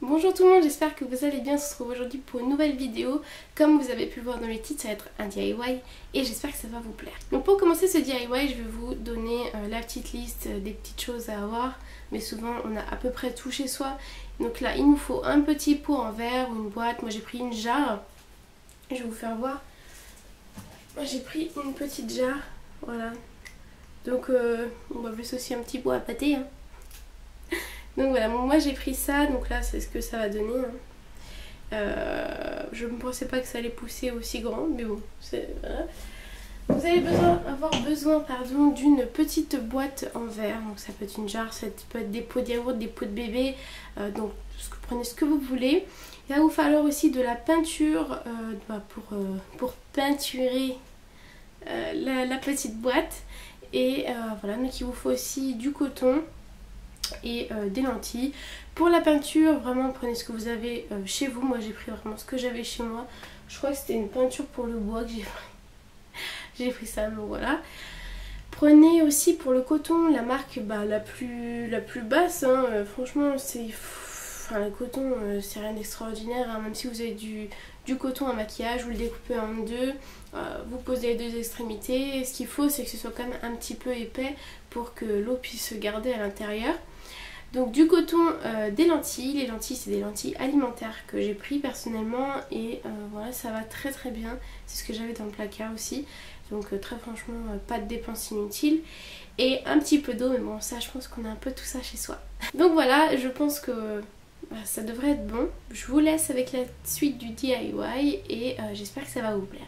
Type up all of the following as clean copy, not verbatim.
Bonjour tout le monde, j'espère que vous allez bien. On se retrouve aujourd'hui pour une nouvelle vidéo. Comme vous avez pu le voir dans le titre, ça va être un DIY et j'espère que ça va vous plaire. Donc pour commencer ce DIY, je vais vous donner la petite liste des petites choses à avoir. Mais souvent on a à peu près tout chez soi. Donc là il nous faut un petit pot en verre ou une boîte. Moi j'ai pris une jarre. Je vais vous faire voir. Moi j'ai pris une petite jarre. Voilà. Donc on va plus aussi un petit pot à pâté. Hein. Donc voilà, moi j'ai pris ça, donc là c'est ce que ça va donner. Je ne pensais pas que ça allait pousser aussi grand, mais bon, voilà. Vous allez avoir besoin d'une petite boîte en verre, donc ça peut être une jarre, ça peut être des pots de yaourt, des pots de bébé, donc prenez ce que vous voulez. Il va vous falloir aussi de la peinture pour peinturer la petite boîte. Et voilà, donc il vous faut aussi du coton et des lentilles. Pour la peinture, vraiment prenez ce que vous avez chez vous. Moi j'ai pris vraiment ce que j'avais chez moi. Je crois que c'était une peinture pour le bois que j'ai pris. J'ai pris ça, donc voilà. Prenez aussi pour le coton la marque la plus basse. Hein. Franchement, le coton, c'est rien d'extraordinaire. Hein. Même si vous avez du coton à maquillage, vous le découpez en deux. Vous posez les deux extrémités. Ce qu'il faut, c'est que ce soit quand même un petit peu épais pour que l'eau puisse se garder à l'intérieur. Donc du coton, des lentilles. Les lentilles, c'est des lentilles alimentaires que j'ai pris personnellement. Et voilà, ça va très très bien. C'est ce que j'avais dans le placard aussi. Donc très franchement, pas de dépenses inutiles. Et un petit peu d'eau, mais bon ça je pense qu'on a un peu tout ça chez soi. Donc voilà, je pense que ça devrait être bon. Je vous laisse avec la suite du DIY et j'espère que ça va vous plaire.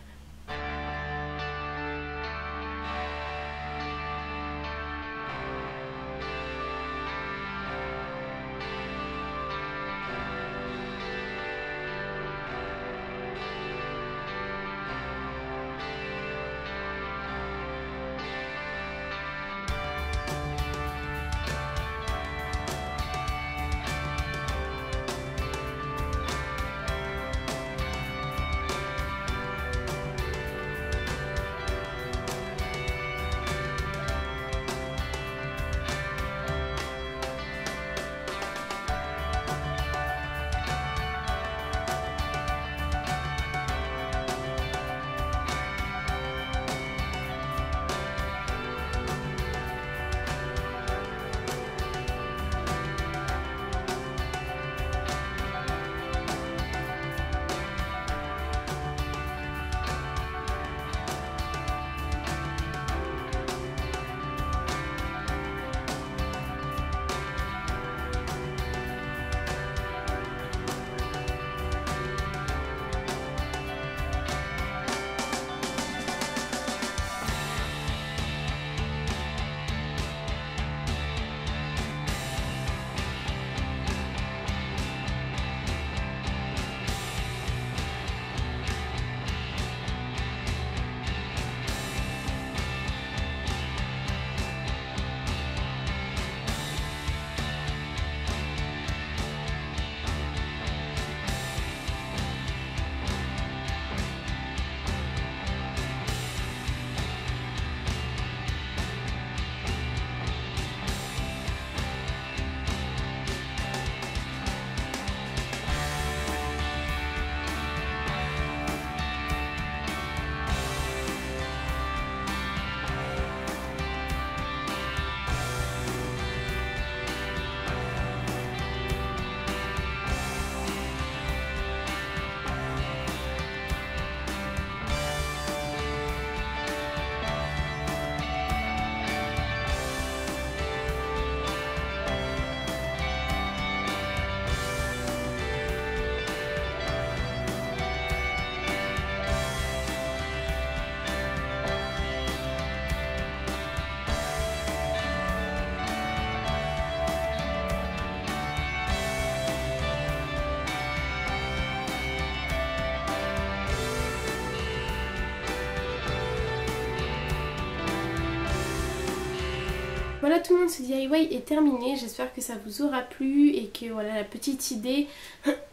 Voilà tout le monde, ce DIY est terminé, j'espère que ça vous aura plu et que voilà la petite idée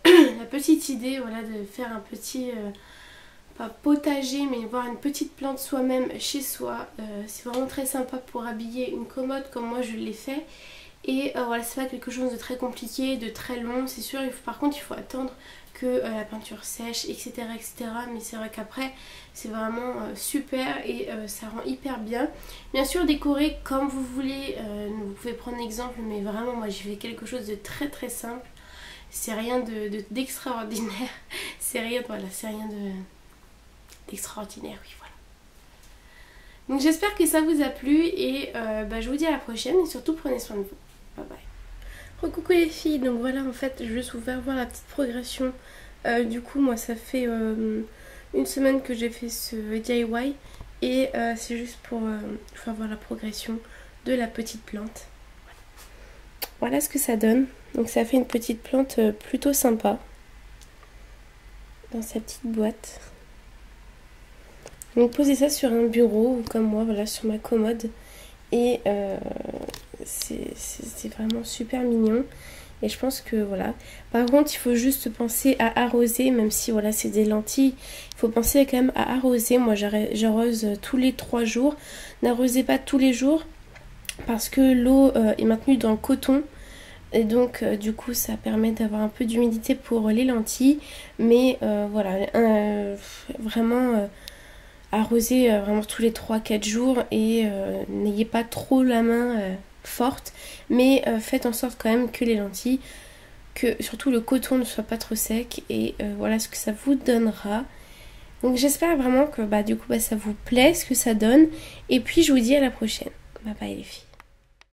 voilà, de faire un petit pas potager mais voir une petite plante soi-même chez soi, c'est vraiment très sympa pour habiller une commode comme moi je l'ai fait. Et voilà, c'est pas quelque chose de très compliqué, de très long, c'est sûr. Par contre, il faut attendre que la peinture sèche, etc. etc. Mais c'est vrai qu'après, c'est vraiment super et ça rend hyper bien. Bien sûr, décorer comme vous voulez, vous pouvez prendre l'exemple, mais vraiment, moi j'ai fait quelque chose de très très simple. C'est rien d'extraordinaire. C'est rien, voilà, c'est rien d'extraordinaire, oui, voilà. Donc j'espère que ça vous a plu et je vous dis à la prochaine et surtout prenez soin de vous. Bye bye. Recoucou les filles, donc voilà en fait je vais juste vous faire voir la petite progression. Du coup moi ça fait une semaine que j'ai fait ce DIY et c'est juste pour faire voir la progression de la petite plante. Voilà ce que ça donne. Donc ça fait une petite plante plutôt sympa dans sa petite boîte. Donc posez ça sur un bureau ou comme moi, voilà, sur ma commode. Et c'est vraiment super mignon. Et je pense que voilà. Par contre, il faut juste penser à arroser, même si voilà, c'est des lentilles. Il faut penser quand même à arroser. Moi, j'arrose tous les 3 jours. N'arrosez pas tous les jours parce que l'eau est maintenue dans le coton. Et donc, du coup, ça permet d'avoir un peu d'humidité pour les lentilles. Mais voilà, vraiment... arroser vraiment tous les 3-4 jours et n'ayez pas trop la main forte, mais faites en sorte quand même que les lentilles, que surtout le coton ne soit pas trop sec et voilà ce que ça vous donnera. Donc j'espère vraiment que du coup ça vous plaît ce que ça donne et puis je vous dis à la prochaine. Bye bye les filles.